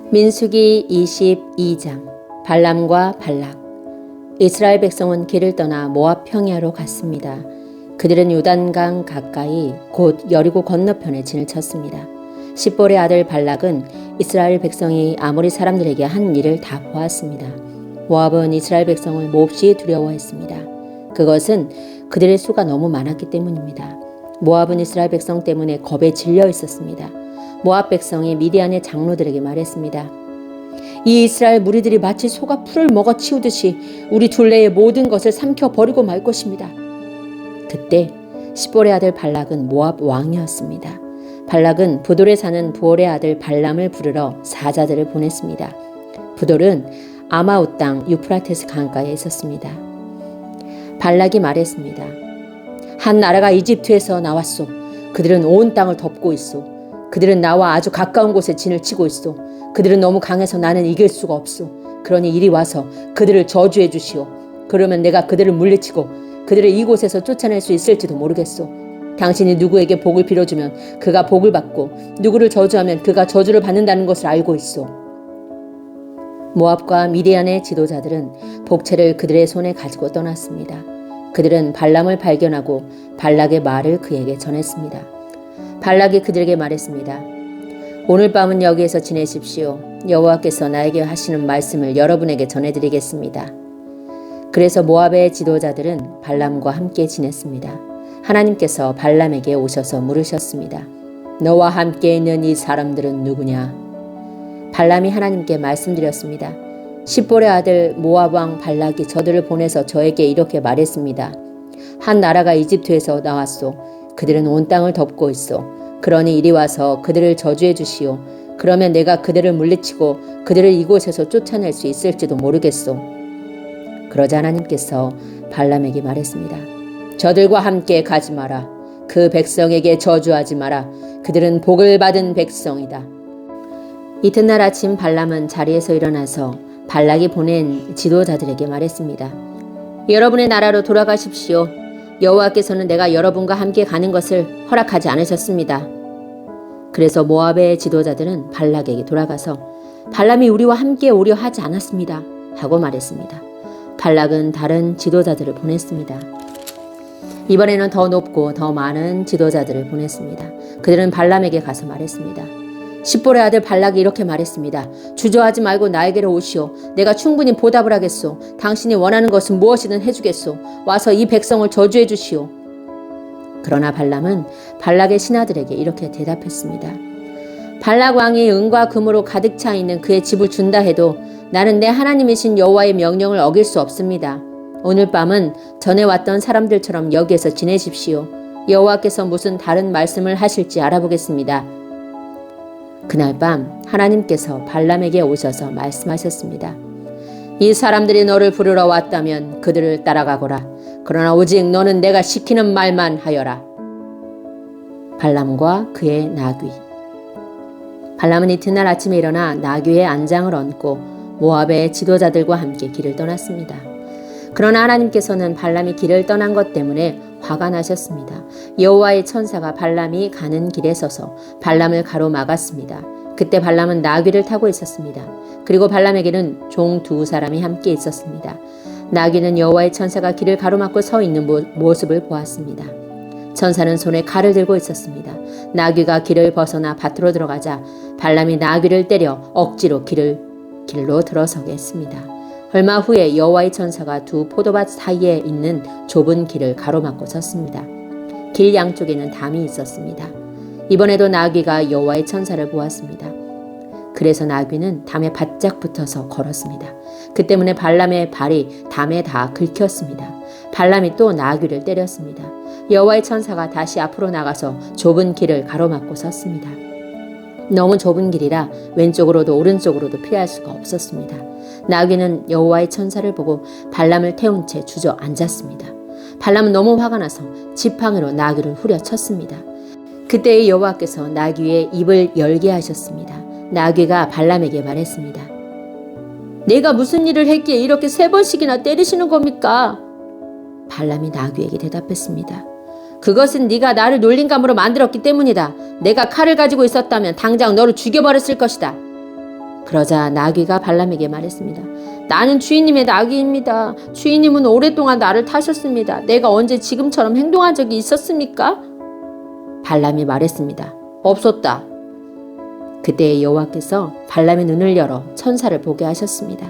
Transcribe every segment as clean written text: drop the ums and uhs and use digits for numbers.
민수기 22장 발람과 발락. 이스라엘 백성은 길을 떠나 모압 평야로 갔습니다. 그들은 요단강 가까이 곧 여리고 건너편에 진을 쳤습니다. 십볼의 아들 발락은 이스라엘 백성이 아모리 사람들에게 한 일을 다 보았습니다. 모압은 이스라엘 백성을 몹시 두려워했습니다. 그것은 그들의 수가 너무 많았기 때문입니다. 모압은 이스라엘 백성 때문에 겁에 질려 있었습니다. 모압 백성이 미디안의 장로들에게 말했습니다. 이 이스라엘 무리들이 마치 소가 풀을 먹어 치우듯이 우리 둘레의 모든 것을 삼켜 버리고 말 것입니다. 그때 십볼의 아들 발락은 모압 왕이었습니다. 발락은 부돌에 사는 부올의 아들 발람을 부르러 사자들을 보냈습니다. 부돌은 아마웃 땅 유프라테스 강가에 있었습니다. 발락이 말했습니다. 한 나라가 이집트에서 나왔소. 그들은 온 땅을 덮고 있소. 그들은 나와 아주 가까운 곳에 진을 치고 있소. 그들은 너무 강해서 나는 이길 수가 없소. 그러니 이리 와서 그들을 저주해 주시오. 그러면 내가 그들을 물리치고 그들을 이곳에서 쫓아낼 수 있을지도 모르겠소. 당신이 누구에게 복을 빌어주면 그가 복을 받고 누구를 저주하면 그가 저주를 받는다는 것을 알고 있소. 모압과 미디안의 지도자들은 복채를 그들의 손에 가지고 떠났습니다. 그들은 발람을 발견하고 발락의 말을 그에게 전했습니다. 발락이 그들에게 말했습니다. 오늘 밤은 여기에서 지내십시오. 여호와께서 나에게 하시는 말씀을 여러분에게 전해드리겠습니다. 그래서 모압의 지도자들은 발람과 함께 지냈습니다. 하나님께서 발람에게 오셔서 물으셨습니다. 너와 함께 있는 이 사람들은 누구냐? 발람이 하나님께 말씀드렸습니다. 십볼의 아들 모압 왕 발락이 저들을 보내서 저에게 이렇게 말했습니다. 한 나라가 이집트에서 나왔소. 그들은 온 땅을 덮고 있어. 그러니 이리 와서 그들을 저주해 주시오. 그러면 내가 그들을 물리치고 그들을 이곳에서 쫓아낼 수 있을지도 모르겠소. 그러자 하나님께서 발람에게 말했습니다. 저들과 함께 가지 마라. 그 백성에게 저주하지 마라. 그들은 복을 받은 백성이다. 이튿날 아침 발람은 자리에서 일어나서 발락이 보낸 지도자들에게 말했습니다. 여러분의 나라로 돌아가십시오. 여호와께서는 내가 여러분과 함께 가는 것을 허락하지 않으셨습니다. 그래서 모압의 지도자들은 발락에게 돌아가서 발람이 우리와 함께 오려 하지 않았습니다. 하고 말했습니다. 발락은 다른 지도자들을 보냈습니다. 이번에는 더 높고 더 많은 지도자들을 보냈습니다. 그들은 발람에게 가서 말했습니다. 십볼의 아들 발락이 이렇게 말했습니다. 주저하지 말고 나에게로 오시오. 내가 충분히 보답을 하겠소. 당신이 원하는 것은 무엇이든 해주겠소. 와서 이 백성을 저주해 주시오. 그러나 발람은 발락의 신하들에게 이렇게 대답했습니다. 발락 왕이 은과 금으로 가득 차 있는 그의 집을 준다 해도 나는 내 하나님이신 여호와의 명령을 어길 수 없습니다. 오늘 밤은 전에 왔던 사람들처럼 여기에서 지내십시오. 여호와께서 무슨 다른 말씀을 하실지 알아보겠습니다. 그날 밤 하나님께서 발람에게 오셔서 말씀하셨습니다. 이 사람들이 너를 부르러 왔다면 그들을 따라가거라. 그러나 오직 너는 내가 시키는 말만 하여라. 발람과 그의 나귀. 발람은 이튿날 아침에 일어나 나귀의 안장을 얹고 모압의 지도자들과 함께 길을 떠났습니다. 그러나 하나님께서는 발람이 길을 떠난 것 때문에 화가 나셨습니다. 여호와의 천사가 발람이 가는 길에 서서 발람을 가로막았습니다. 그때 발람은 나귀를 타고 있었습니다. 그리고 발람에게는 종 두 사람이 함께 있었습니다. 나귀는 여호와의 천사가 길을 가로막고 서 있는 모습을 보았습니다. 천사는 손에 칼을 들고 있었습니다. 나귀가 길을 벗어나 밭으로 들어가자 발람이 나귀를 때려 억지로 길로 들어서게 했습니다. 얼마 후에 여호와의 천사가 두 포도밭 사이에 있는 좁은 길을 가로막고 섰습니다. 길 양쪽에는 담이 있었습니다. 이번에도 나귀가 여호와의 천사를 보았습니다. 그래서 나귀는 담에 바짝 붙어서 걸었습니다. 그 때문에 발람의 발이 담에 다 긁혔습니다. 발람이 또 나귀를 때렸습니다. 여호와의 천사가 다시 앞으로 나가서 좁은 길을 가로막고 섰습니다. 너무 좁은 길이라 왼쪽으로도 오른쪽으로도 피할 수가 없었습니다. 나귀는 여호와의 천사를 보고 발람을 태운 채 주저앉았습니다. 발람은 너무 화가 나서 지팡이로 나귀를 후려쳤습니다. 그때의 여호와께서 나귀의 입을 열게 하셨습니다. 나귀가 발람에게 말했습니다. 내가 무슨 일을 했기에 이렇게 3번씩이나 때리시는 겁니까? 발람이 나귀에게 대답했습니다. 그것은 네가 나를 놀림감으로 만들었기 때문이다. 내가 칼을 가지고 있었다면 당장 너를 죽여버렸을 것이다. 그러자 나귀가 발람에게 말했습니다. 나는 주인님의 나귀입니다. 주인님은 오랫동안 나를 타셨습니다. 내가 언제 지금처럼 행동한 적이 있었습니까? 발람이 말했습니다. 없었다. 그때 여호와께서 발람의 눈을 열어 천사를 보게 하셨습니다.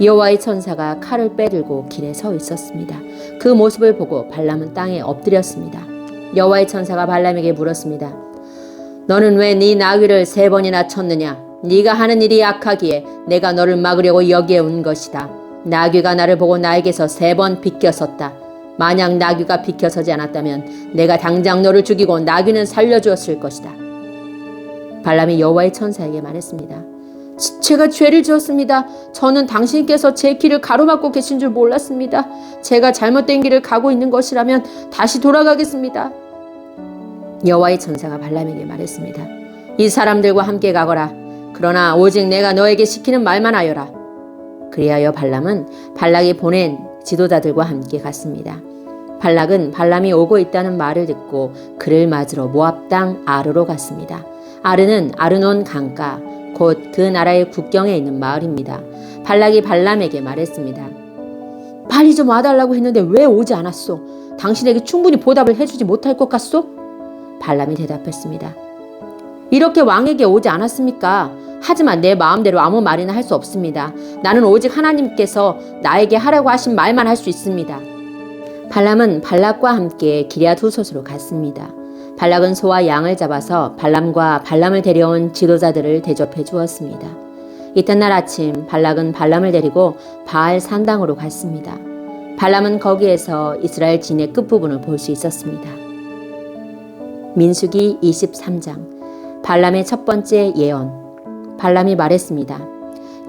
여호와의 천사가 칼을 빼들고 길에 서 있었습니다. 그 모습을 보고 발람은 땅에 엎드렸습니다. 여호와의 천사가 발람에게 물었습니다. 너는 왜 네 나귀를 3번이나 쳤느냐? 네가 하는 일이 악하기에 내가 너를 막으려고 여기에 온 것이다. 나귀가 나를 보고 나에게서 3번 비껴섰다. 만약 나귀가 비껴서지 않았다면 내가 당장 너를 죽이고 나귀는 살려주었을 것이다. 발람이 여호와의 천사에게 말했습니다. 제가 죄를 지었습니다. 저는 당신께서 제 길을 가로막고 계신 줄 몰랐습니다. 제가 잘못된 길을 가고 있는 것이라면 다시 돌아가겠습니다. 여호와의 천사가 발람에게 말했습니다. 이 사람들과 함께 가거라. 그러나 오직 내가 너에게 시키는 말만 하여라. 그리하여 발람은 발락이 보낸 지도자들과 함께 갔습니다. 발락은 발람이 오고 있다는 말을 듣고 그를 맞으러 모압 땅 아르로 갔습니다. 아르는 아르논 강가, 곧 그 나라의 국경에 있는 마을입니다. 발락이 발람에게 말했습니다. 빨리 좀 와달라고 했는데 왜 오지 않았소? 당신에게 충분히 보답을 해주지 못할 것 같소? 발람이 대답했습니다. 이렇게 왕에게 오지 않았습니까? 하지만 내 마음대로 아무 말이나 할 수 없습니다. 나는 오직 하나님께서 나에게 하라고 하신 말만 할 수 있습니다. 발람은 발락과 함께 기럇 후솥으로 갔습니다. 발락은 소와 양을 잡아서 발람과 발람을 데려온 지도자들을 대접해 주었습니다. 이튿날 아침 발락은 발람을 데리고 바알 산당으로 갔습니다. 발람은 거기에서 이스라엘 진의 끝부분을 볼 수 있었습니다. 민수기 23장 발람의 첫 번째 예언. 발람이 말했습니다.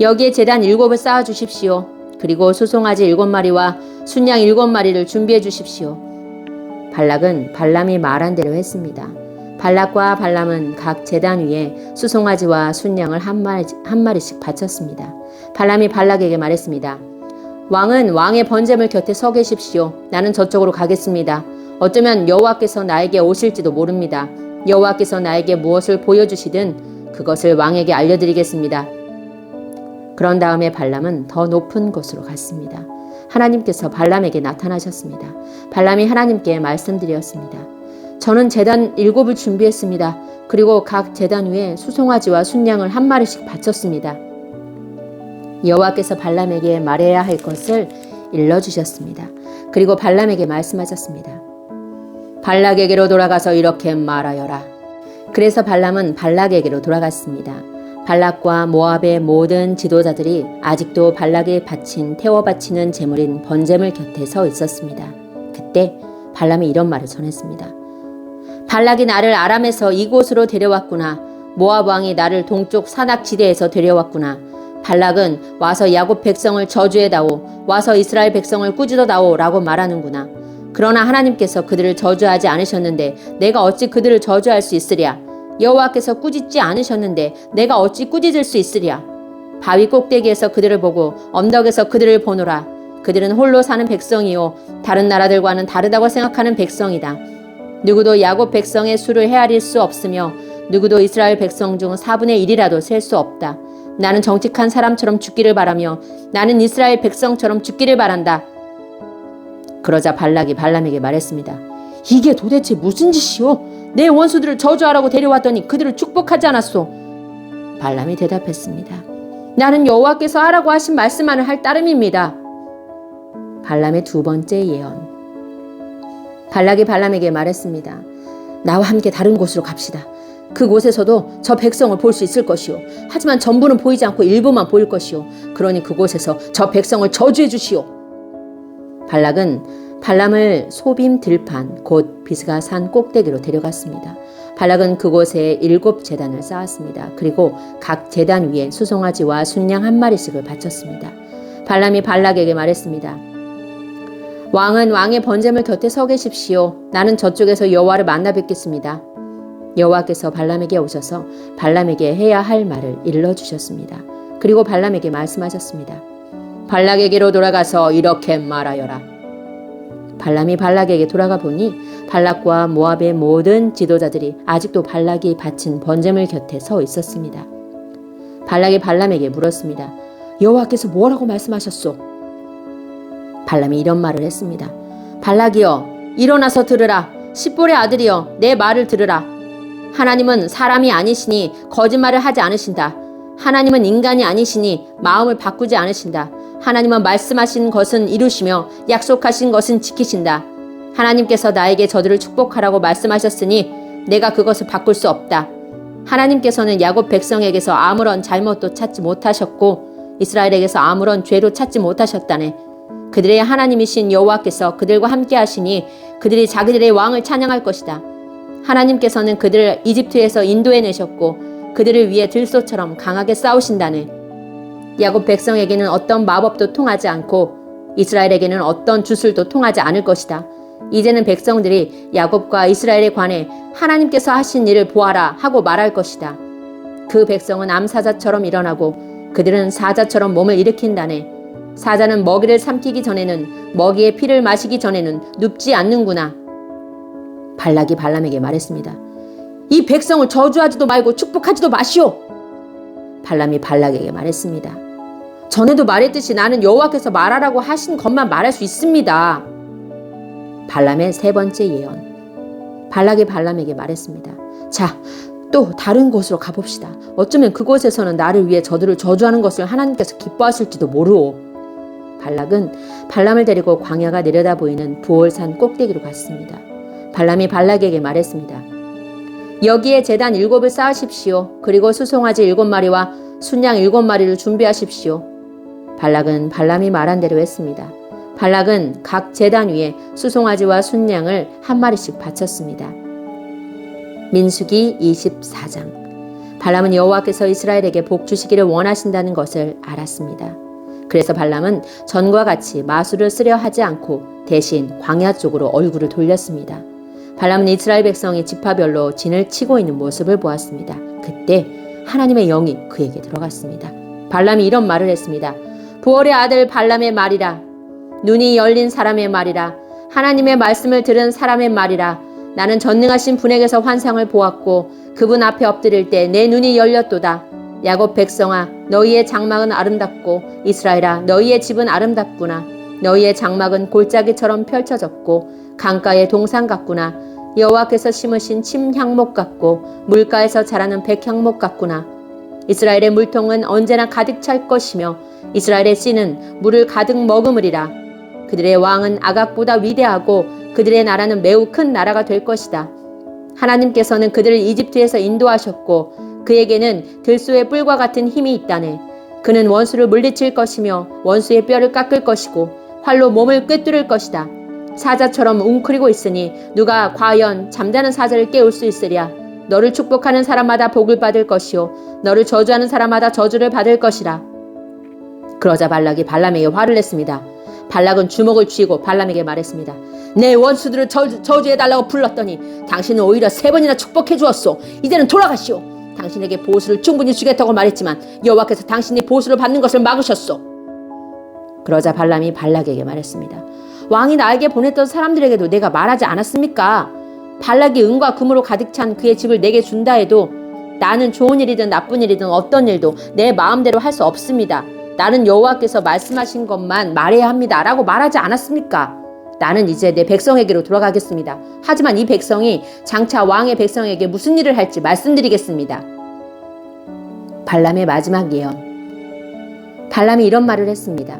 여기에 제단 7을 쌓아 주십시오. 그리고 수송아지 7마리와 순양 7마리를 준비해 주십시오. 발락은 발람이 말한 대로 했습니다. 발락과 발람은 각 제단 위에 수송아지와 순양을 한 마리씩 바쳤습니다. 발람이 발락에게 말했습니다. 왕은 왕의 번제물 곁에 서 계십시오. 나는 저쪽으로 가겠습니다. 어쩌면 여호와께서 나에게 오실지도 모릅니다. 여호와께서 나에게 무엇을 보여주시든 그것을 왕에게 알려드리겠습니다. 그런 다음에 발람은 더 높은 곳으로 갔습니다. 하나님께서 발람에게 나타나셨습니다. 발람이 하나님께 말씀드렸습니다. 저는 제단 7을 준비했습니다. 그리고 각 제단 위에 수송아지와 순양을 한 마리씩 바쳤습니다. 여호와께서 발람에게 말해야 할 것을 일러주셨습니다. 그리고 발람에게 말씀하셨습니다. 발락에게로 돌아가서 이렇게 말하여라. 그래서 발람은 발락에게로 돌아갔습니다. 발락과 모압의 모든 지도자들이 아직도 발락에 태워 바치는 제물인 번제물 곁에 서 있었습니다. 그때 발람이 이런 말을 전했습니다. 발락이 나를 아람에서 이곳으로 데려왔구나. 모압 왕이 나를 동쪽 산악지대에서 데려왔구나. 발락은 와서 야곱 백성을 저주해다오. 와서 이스라엘 백성을 꾸짖어다오 라고 말하는구나. 그러나 하나님께서 그들을 저주하지 않으셨는데 내가 어찌 그들을 저주할 수 있으랴. 여호와께서 꾸짖지 않으셨는데 내가 어찌 꾸짖을 수 있으랴. 바위 꼭대기에서 그들을 보고 언덕에서 그들을 보노라. 그들은 홀로 사는 백성이요 다른 나라들과는 다르다고 생각하는 백성이다. 누구도 야곱 백성의 수를 헤아릴 수 없으며 누구도 이스라엘 백성 중 4분의 1이라도 셀 수 없다. 나는 정직한 사람처럼 죽기를 바라며 나는 이스라엘 백성처럼 죽기를 바란다. 그러자 발락이 발람에게 말했습니다. 이게 도대체 무슨 짓이오? 내 원수들을 저주하라고 데려왔더니 그들을 축복하지 않았소. 발람이 대답했습니다. 나는 여호와께서 하라고 하신 말씀만을 할 따름입니다. 발람의 두 번째 예언. 발락이 발람에게 말했습니다. 나와 함께 다른 곳으로 갑시다. 그곳에서도 저 백성을 볼 수 있을 것이오. 하지만 전부는 보이지 않고 일부만 보일 것이오. 그러니 그곳에서 저 백성을 저주해 주시오. 발락은 발람을 소빔 들판 곧 비스가 산 꼭대기로 데려갔습니다. 발락은 그곳에 7제단을 쌓았습니다. 그리고 각 제단 위에 수송아지와 순양 한 마리씩을 바쳤습니다. 발람이 발락에게 말했습니다. 왕은 왕의 번제물 곁에 서 계십시오. 나는 저쪽에서 여호와를 만나 뵙겠습니다. 여호와께서 발람에게 오셔서 발람에게 해야 할 말을 일러주셨습니다. 그리고 발람에게 말씀하셨습니다. 발락에게로 돌아가서 이렇게 말하여라. 발람이 발락에게 돌아가 보니 발락과 모압의 모든 지도자들이 아직도 발락이 바친 번제물 곁에 서 있었습니다. 발락이 발람에게 물었습니다. 여호와께서 뭐라고 말씀하셨소? 발람이 이런 말을 했습니다. 발락이여, 일어나서 들으라. 십볼의 아들이여, 내 말을 들으라. 하나님은 사람이 아니시니 거짓말을 하지 않으신다. 하나님은 인간이 아니시니 마음을 바꾸지 않으신다. 하나님은 말씀하신 것은 이루시며 약속하신 것은 지키신다. 하나님께서 나에게 저들을 축복하라고 말씀하셨으니 내가 그것을 바꿀 수 없다. 하나님께서는 야곱 백성에게서 아무런 잘못도 찾지 못하셨고 이스라엘에게서 아무런 죄도 찾지 못하셨다네. 그들의 하나님이신 여호와께서 그들과 함께 하시니 그들이 자기들의 왕을 찬양할 것이다. 하나님께서는 그들을 이집트에서 인도해내셨고 그들을 위해 들소처럼 강하게 싸우신다네. 야곱 백성에게는 어떤 마법도 통하지 않고 이스라엘에게는 어떤 주술도 통하지 않을 것이다. 이제는 백성들이 야곱과 이스라엘에 관해 하나님께서 하신 일을 보아라 하고 말할 것이다. 그 백성은 암사자처럼 일어나고 그들은 사자처럼 몸을 일으킨다네. 사자는 먹이를 삼키기 전에는 먹이의 피를 마시기 전에는 눕지 않는구나. 발락이 발람에게 말했습니다. 이 백성을 저주하지도 말고 축복하지도 마시오. 발람이 발락에게 말했습니다. 전에도 말했듯이 나는 여호와께서 말하라고 하신 것만 말할 수 있습니다. 발람의 세 번째 예언. 발락이 발람에게 말했습니다. 자, 또 다른 곳으로 가봅시다. 어쩌면 그곳에서는 나를 위해 저들을 저주하는 것을 하나님께서 기뻐하실지도 모르오. 발락은 발람을 데리고 광야가 내려다 보이는 부올산 꼭대기로 갔습니다. 발람이 발락에게 말했습니다. 여기에 제단 7을 쌓으십시오. 그리고 수송아지 7마리와 순양 7마리를 준비하십시오. 발락은 발람이 말한 대로 했습니다. 발락은 각 제단 위에 수송아지와 순양을 한 마리씩 바쳤습니다. 민수기 24장. 발람은 여호와께서 이스라엘에게 복 주시기를 원하신다는 것을 알았습니다. 그래서 발람은 전과 같이 마술을 쓰려 하지 않고 대신 광야 쪽으로 얼굴을 돌렸습니다. 발람은 이스라엘 백성이 지파별로 진을 치고 있는 모습을 보았습니다. 그때 하나님의 영이 그에게 들어갔습니다. 발람이 이런 말을 했습니다. 부올의 아들 발람의 말이라. 눈이 열린 사람의 말이라. 하나님의 말씀을 들은 사람의 말이라. 나는 전능하신 분에게서 환상을 보았고 그분 앞에 엎드릴 때 내 눈이 열렸도다. 야곱 백성아, 너희의 장막은 아름답고 이스라엘아, 너희의 집은 아름답구나. 너희의 장막은 골짜기처럼 펼쳐졌고 강가의 동산 같구나. 여호와께서 심으신 침향목 같고 물가에서 자라는 백향목 같구나. 이스라엘의 물통은 언제나 가득 찰 것이며 이스라엘의 씨는 물을 가득 머금으리라. 그들의 왕은 아각보다 위대하고 그들의 나라는 매우 큰 나라가 될 것이다. 하나님께서는 그들을 이집트에서 인도하셨고 그에게는 들소의 뿔과 같은 힘이 있다네. 그는 원수를 물리칠 것이며 원수의 뼈를 깎을 것이고 활로 몸을 꿰뚫을 것이다. 사자처럼 웅크리고 있으니 누가 과연 잠자는 사자를 깨울 수 있으랴. 너를 축복하는 사람마다 복을 받을 것이요 너를 저주하는 사람마다 저주를 받을 것이라. 그러자 발락이 발람에게 화를 냈습니다. 발락은 주먹을 쥐고 발람에게 말했습니다. 내 원수들을 저주해달라고 불렀더니 당신은 오히려 3번이나 축복해 주었소. 이제는 돌아가시오. 당신에게 보수를 충분히 주겠다고 말했지만 여호와께서 당신이 보수를 받는 것을 막으셨소. 그러자 발람이 발락에게 말했습니다. 왕이 나에게 보냈던 사람들에게도 내가 말하지 않았습니까? 발락이 은과 금으로 가득 찬 그의 집을 내게 준다 해도 나는 좋은 일이든 나쁜 일이든 어떤 일도 내 마음대로 할 수 없습니다. 나는 여호와께서 말씀하신 것만 말해야 합니다. 라고 말하지 않았습니까? 나는 이제 내 백성에게로 돌아가겠습니다. 하지만 이 백성이 장차 왕의 백성에게 무슨 일을 할지 말씀드리겠습니다. 발람의 마지막 예언. 발람이 이런 말을 했습니다.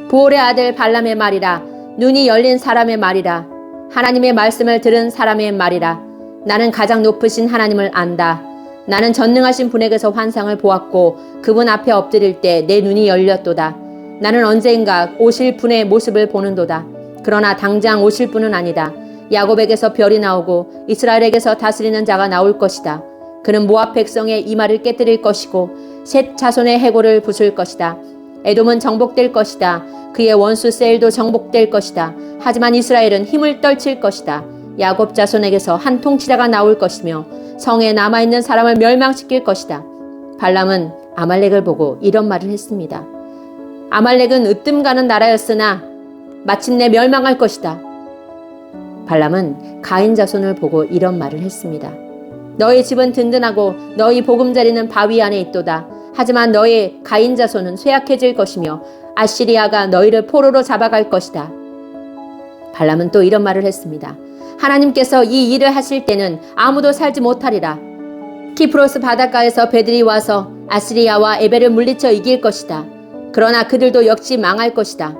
부올의 아들 발람의 말이라. 눈이 열린 사람의 말이라. 하나님의 말씀을 들은 사람의 말이라. 나는 가장 높으신 하나님을 안다. 나는 전능하신 분에게서 환상을 보았고 그분 앞에 엎드릴 때 내 눈이 열렸도다. 나는 언젠가 오실 분의 모습을 보는도다. 그러나 당장 오실 분은 아니다. 야곱에게서 별이 나오고 이스라엘에게서 다스리는 자가 나올 것이다. 그는 모압 백성의 이마를 깨뜨릴 것이고 셋 자손의 해골을 부술 것이다. 에돔은 정복될 것이다. 그의 원수 세일도 정복될 것이다. 하지만 이스라엘은 힘을 떨칠 것이다. 야곱 자손에게서 한 통치자가 나올 것이며 성에 남아있는 사람을 멸망시킬 것이다. 발람은 아말렉을 보고 이런 말을 했습니다. 아말렉은 으뜸 가는 나라였으나 마침내 멸망할 것이다. 발람은 가인 자손을 보고 이런 말을 했습니다. 너희 집은 든든하고 너희 보금자리는 바위 안에 있도다. 하지만 너의 가인 자손은 쇠약해질 것이며 아시리아가 너희를 포로로 잡아갈 것이다. 발람은 또 이런 말을 했습니다. 하나님께서 이 일을 하실 때는 아무도 살지 못하리라. 키프로스 바닷가에서 배들이 와서 아시리아와 에벨을 물리쳐 이길 것이다. 그러나 그들도 역시 망할 것이다.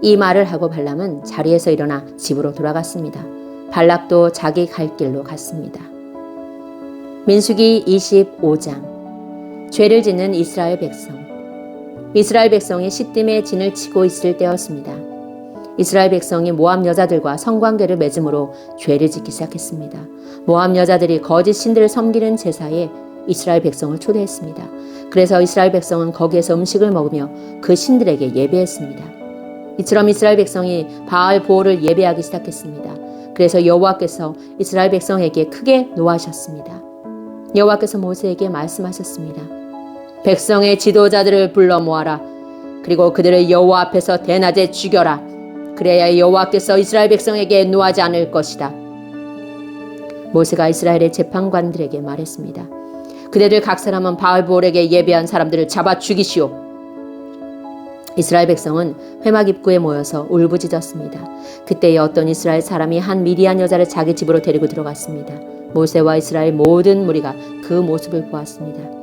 이 말을 하고 발람은 자리에서 일어나 집으로 돌아갔습니다. 발락도 자기 갈 길로 갔습니다. 민수기 25장. 죄를 짓는 이스라엘 백성. 이스라엘 백성이 시딤에 진을 치고 있을 때였습니다. 이스라엘 백성이 모압 여자들과 성관계를 맺음으로 죄를 짓기 시작했습니다. 모압 여자들이 거짓 신들을 섬기는 제사에 이스라엘 백성을 초대했습니다. 그래서 이스라엘 백성은 거기에서 음식을 먹으며 그 신들에게 예배했습니다. 이처럼 이스라엘 백성이 바알 보올을 예배하기 시작했습니다. 그래서 여호와께서 이스라엘 백성에게 크게 노하셨습니다. 여호와께서 모세에게 말씀하셨습니다. 백성의 지도자들을 불러 모아라. 그리고 그들을 여호와 앞에서 대낮에 죽여라. 그래야 여호와께서 이스라엘 백성에게 노하지 않을 것이다. 모세가 이스라엘의 재판관들에게 말했습니다. 그대들 각 사람은 바알보올에게 예배한 사람들을 잡아 죽이시오. 이스라엘 백성은 회막 입구에 모여서 울부짖었습니다. 그때에 어떤 이스라엘 사람이 한 미디안 여자를 자기 집으로 데리고 들어갔습니다. 모세와 이스라엘 모든 무리가 그 모습을 보았습니다.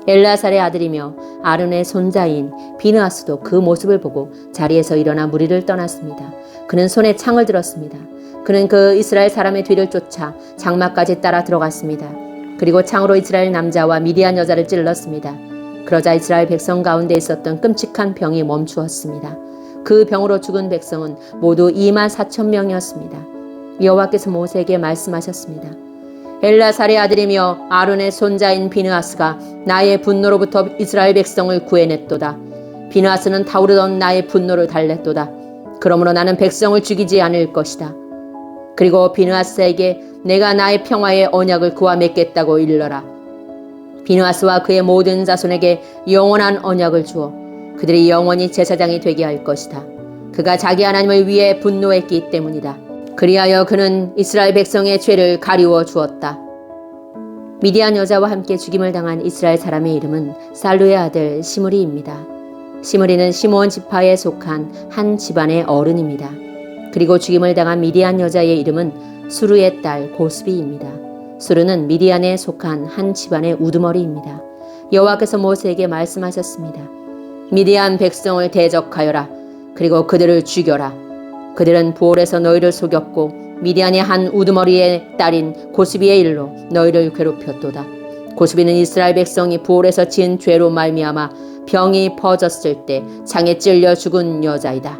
엘라살의 아들이며 아론의 손자인 비느하스도 그 모습을 보고 자리에서 일어나 무리를 떠났습니다. 그는 손에 창을 들었습니다. 그는 그 이스라엘 사람의 뒤를 쫓아 장막까지 따라 들어갔습니다. 그리고 창으로 이스라엘 남자와 미디안 여자를 찔렀습니다. 그러자 이스라엘 백성 가운데 있었던 끔찍한 병이 멈추었습니다. 그 병으로 죽은 백성은 모두 24,000명이었습니다. 여호와께서 모세에게 말씀하셨습니다. 엘라살의 아들이며 아론의 손자인 비느하스가 나의 분노로부터 이스라엘 백성을 구해냈도다. 비느하스는 타오르던 나의 분노를 달랬도다. 그러므로 나는 백성을 죽이지 않을 것이다. 그리고 비느하스에게 내가 나의 평화의 언약을 그와 맺겠다고 일러라. 비느하스와 그의 모든 자손에게 영원한 언약을 주어 그들이 영원히 제사장이 되게 할 것이다. 그가 자기 하나님을 위해 분노했기 때문이다. 그리하여 그는 이스라엘 백성의 죄를 가리워 주었다. 미디안 여자와 함께 죽임을 당한 이스라엘 사람의 이름은 살루의 아들 시므리입니다. 시므리는 시므온 지파에 속한 한 집안의 어른입니다. 그리고 죽임을 당한 미디안 여자의 이름은 수르의 딸 고스비입니다. 수르는 미디안에 속한 한 집안의 우두머리입니다. 여호와께서 모세에게 말씀하셨습니다. 미디안 백성을 대적하여라. 그리고 그들을 죽여라. 그들은 부올에서 너희를 속였고 미디안의 한 우두머리의 딸인 고스비의 일로 너희를 괴롭혔도다. 고스비는 이스라엘 백성이 부올에서 지은 죄로 말미암아 병이 퍼졌을 때 창에 찔려 죽은 여자이다.